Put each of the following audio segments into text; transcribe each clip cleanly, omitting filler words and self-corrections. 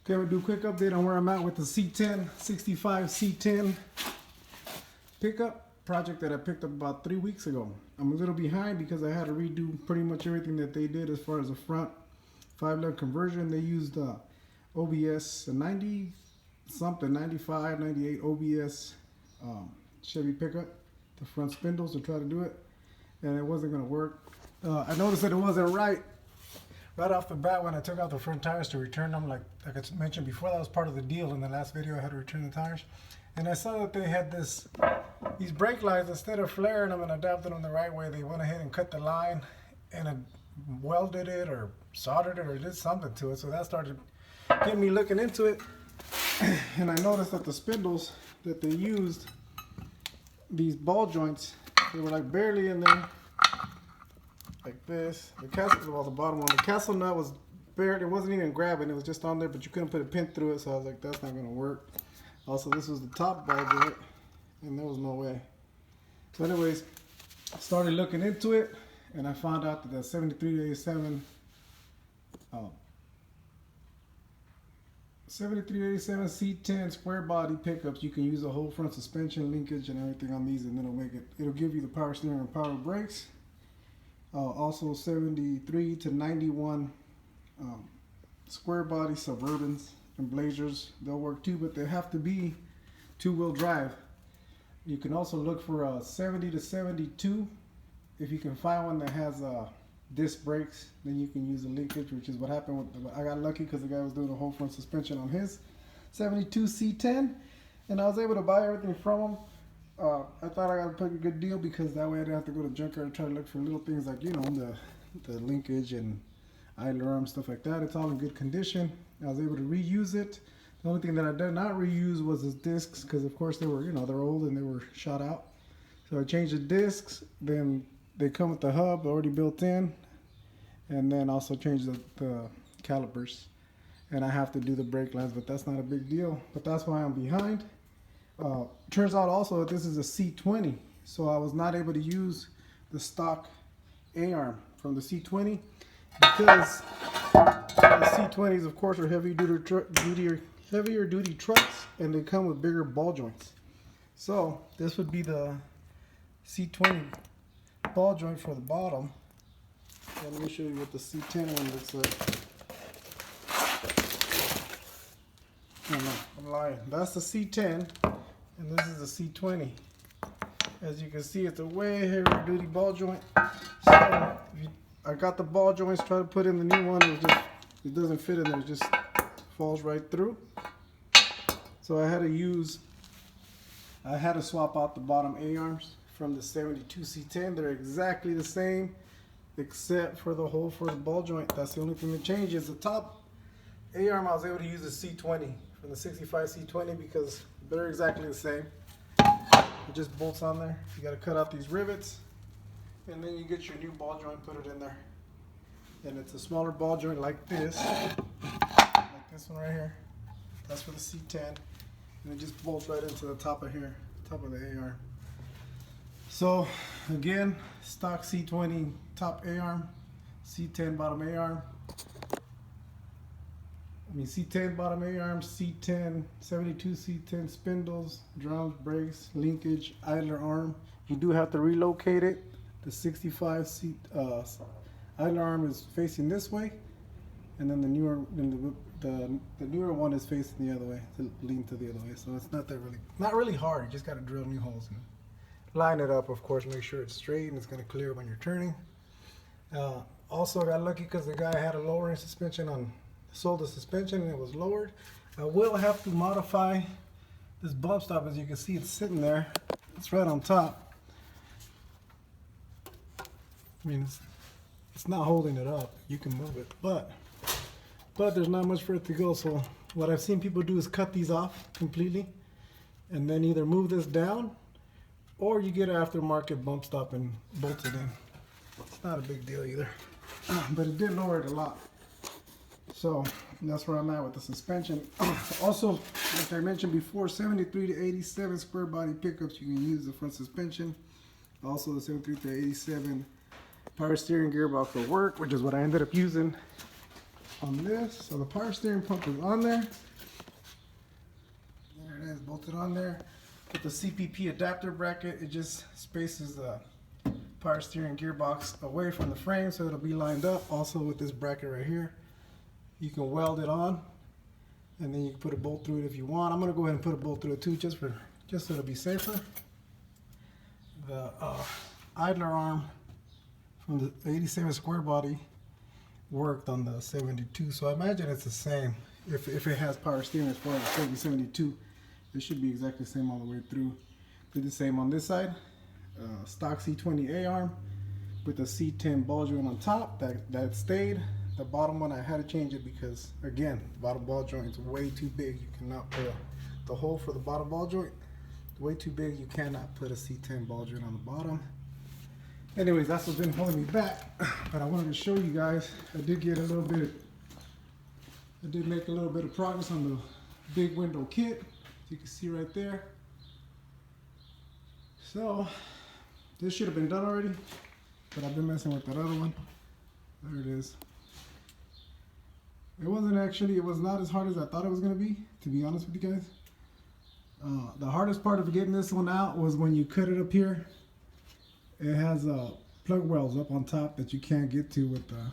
Okay, we'll do a quick update on where I'm at with the C10, 65 C10 pickup project that I picked up about 3 weeks ago. I'm a little behind because I had to redo pretty much everything that they did as far as the front 5-leg conversion. They used OBS 90 something, 95, 98 OBS Chevy pickup, the front spindles to try to do it, and it wasn't going to work. I noticed that it wasn't right off the bat when I took out the front tires to return them. Like I mentioned before, that was part of the deal. In the last video, I had to return the tires, and I saw that they had these brake lines. Instead of flaring them and adapting them the right way, they went ahead and cut the line and welded it or soldered it or did something to it. So that started getting me looking into it, and I noticed that the spindles that they used, these ball joints, they were like barely in there, like this. The castle, well, the bottom one, the castle nut was bare. It wasn't even grabbing. It was just on there, but you couldn't put a pin through it. So I was like, that's not going to work. Also, this was the top ball joint, and there was no way. So anyways, I started looking into it, and I found out that the 7387 C10 square body pickups, you can use the whole front suspension linkage and everything on these, and it'll give you the power steering and power brakes. Also 73 to 91 square body Suburbans and Blazers, they'll work too, but they have to be 2-wheel drive. You can also look for a 70 to 72. If you can find one that has disc brakes, then you can use the linkage, which is what happened with I got lucky because the guy was doing the whole front suspension on his 72 C10, and I was able to buy everything from him. I thought I got a pretty good deal because that way I didn't have to go to junkyard and try to look for little things like, you know, the linkage and idler arm, stuff like that. It's all in good condition. I was able to reuse it. The only thing that I did not reuse was the discs, because of course they were, you know, they're old and they were shot out. So I changed the discs. Then they come with the hub already built in, and then also changed the calipers. And I have to do the brake lines, but that's not a big deal. But that's why I'm behind. Turns out also that this is a C20, so I was not able to use the stock A-arm from the C20 because the C20s, of course, are heavier duty trucks, and they come with bigger ball joints. So this would be the C20 ball joint for the bottom. And let me show you what the C10 one looks like. Oh no, I'm lying. That's the C10. And this is the C20. As you can see, it's a way heavier duty ball joint. So I got the ball joints, try to put in the new one, it doesn't fit in there, it just falls right through. So I had to swap out the bottom A-arms from the 72 C10. They're exactly the same except for the hole for the ball joint. That's the only thing that changes. The top A-arm, I was able to use the C20 from the 65 C20 because they're exactly the same. It just bolts on there. You got to cut out these rivets, and then you get your new ball joint, put it in there. And it's a smaller ball joint like this one right here. That's for the C10, and it just bolts right into the top of here, top of the A-arm. So again, stock C20 top A-arm, C10 bottom A-arm. C10 bottom A-arm, C10, 72 C10 spindles, drums, brakes, linkage, idler arm. You do have to relocate it. The 65 idler arm is facing this way, and then the newer one is facing the other way, to lean to the other way. So it's not really hard. You just got to drill new holes and line it up. Of course, make sure it's straight and it's going to clear when you're turning. Also, I got lucky because the guy had a lowering suspension sold the suspension and it was lowered. I will have to modify this bump stop. As you can see, it's sitting there. It's right on top. I mean, it's not holding it up. You can move it, but there's not much for it to go. So what I've seen people do is cut these off completely, and then either move this down, or you get an aftermarket bump stop and bolt it in. It's not a big deal either, but it did lower it a lot. So that's where I'm at with the suspension. Also, like I mentioned before, 73 to 87 square body pickups, you can use the front suspension. Also the 73 to 87 power steering gearbox will work, which is what I ended up using. on this. So the power steering pump is on there. There it is, bolted on there. With the CPP adapter bracket, it just spaces the power steering gearbox away from the frame so it'll be lined up. Also with this bracket right here, you can weld it on, and then you can put a bolt through it if you want. I'm gonna go ahead and put a bolt through it too, just so it'll be safer. The idler arm from the 87 square body worked on the 72, so I imagine it's the same. If it has power steering as far as the 72, it should be exactly the same all the way through. Did the same on this side. Stock C20A arm with the C10 ball joint on top. That stayed. The bottom one I had to change it because, again, the bottom ball joint is way too big. You cannot put the hole for the bottom ball joint. Way too big. You cannot put a C10 ball joint on the bottom. Anyways, that's what's been holding me back. But I wanted to show you guys. I did make a little bit of progress on the big window kit. You can see right there. So this should have been done already, but I've been messing with that other one. There it is. It was not as hard as I thought it was going to be honest with you guys. The hardest part of getting this one out was when you cut it up here. It has plug welds up on top that you can't get to with the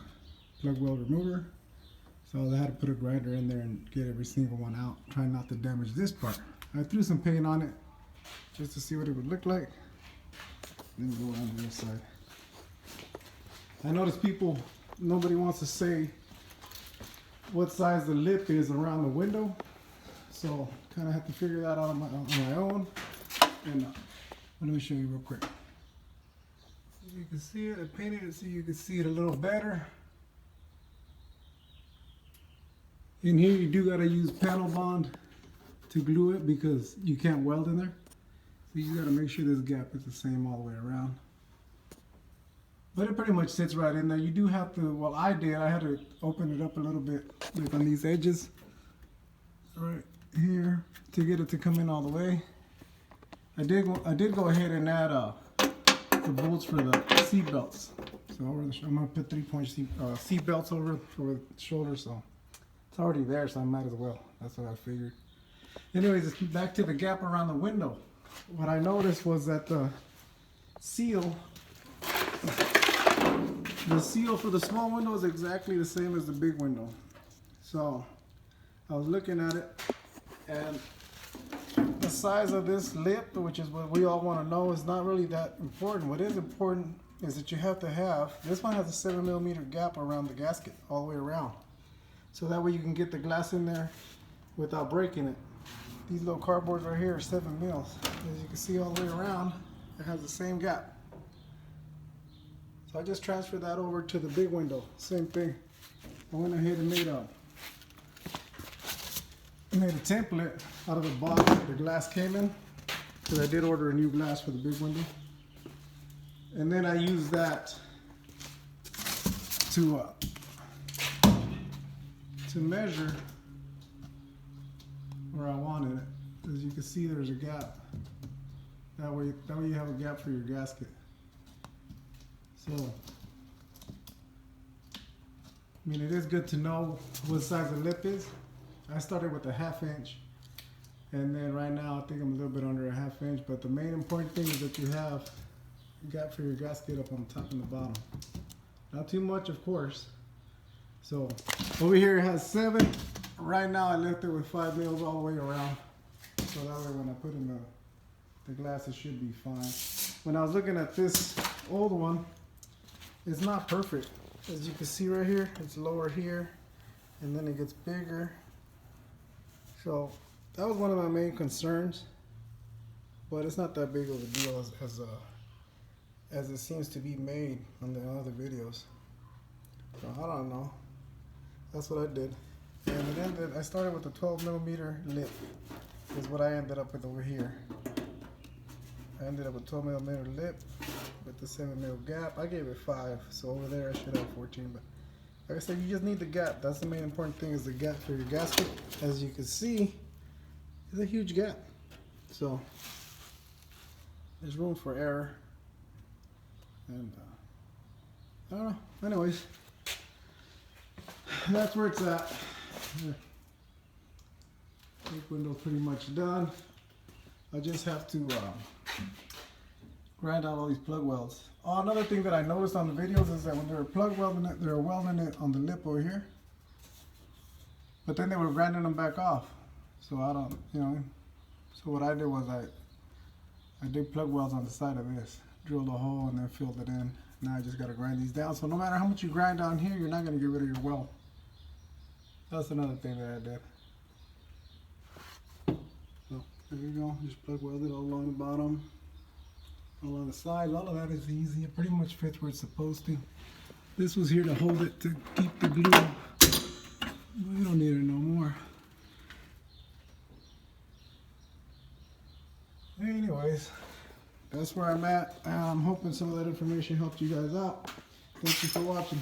plug weld remover. So I had to put a grinder in there and get every single one out, trying not to damage this part. I threw some paint on it just to see what it would look like. Then go on the other side. I noticed nobody wants to say what size the lip is around the window. So kind of have to figure that out on my own. And let me show you real quick. You can see it, I painted it so you can see it a little better. In here you do gotta use panel bond to glue it because you can't weld in there. So you gotta make sure this gap is the same all the way around. But it pretty much sits right in there. You do have to, well I had to open it up a little bit like on these edges right here to get it to come in all the way. I did go ahead and add the bolts for the seat belts. So I'm gonna put 3-point seat belts over the shoulder, so it's already there, so I might as well. That's what I figured. Anyways, back to the gap around the window. What I noticed was that the seal for the small window is exactly the same as the big window. So I was looking at it, and the size of this lip, which is what we all want to know, is not really that important. What is important is that you have to have, this one has a 7mm gap around the gasket all the way around. So that way you can get the glass in there without breaking it. These little cardboards right here are 7 mils. As you can see all the way around, it has the same gap. So I just transferred that over to the big window. Same thing. I went ahead and made a template out of the box that the glass came in, because I did order a new glass for the big window. And then I used that to measure where I wanted it. As you can see, there's a gap. That way you have a gap for your gasket. So, I mean, it is good to know what size the lip is. I started with a 1/2 inch, and then right now I think I'm a little bit under a 1/2 inch, but the main important thing is that you have a gap for your gasket up on the top and the bottom. Not too much, of course. So over here it has 7. Right now I left it with 5 mils all the way around, so that way when I put in the glass it should be fine. When I was looking at this old one, it's not perfect. As you can see right here, it's lower here, and then it gets bigger. So that was one of my main concerns, but it's not that big of a deal as it seems to be made on the other videos. So I don't know. That's what I did. And I started with a 12mm lip, is what I ended up with over here. I ended up with 12mm lip with the 7mm gap. I gave it 5, so over there I should have 14, but like I said, you just need the gap. That's the main important thing, is the gap for your gasket. As you can see, it's a huge gap. So there's room for error. And I don't know. Anyways, that's where it's at. Brake window's pretty much done. I just have to grind out all these plug welds. Oh, another thing that I noticed on the videos is that when they were plug welding it, they were welding it on the lip over here. But then they were grinding them back off. So I don't, you know. So what I did was I did plug welds on the side of this. Drilled a hole and then filled it in. Now I just got to grind these down. So no matter how much you grind down here, you're not going to get rid of your weld. That's another thing that I did. So there you go. Just plug weld it all along the bottom, all along the sides. All of that is easy. It pretty much fits where it's supposed to. This was here to hold it to keep the glue. We don't need it no more. Anyways, that's where I'm at. I'm hoping some of that information helped you guys out. Thank you for watching.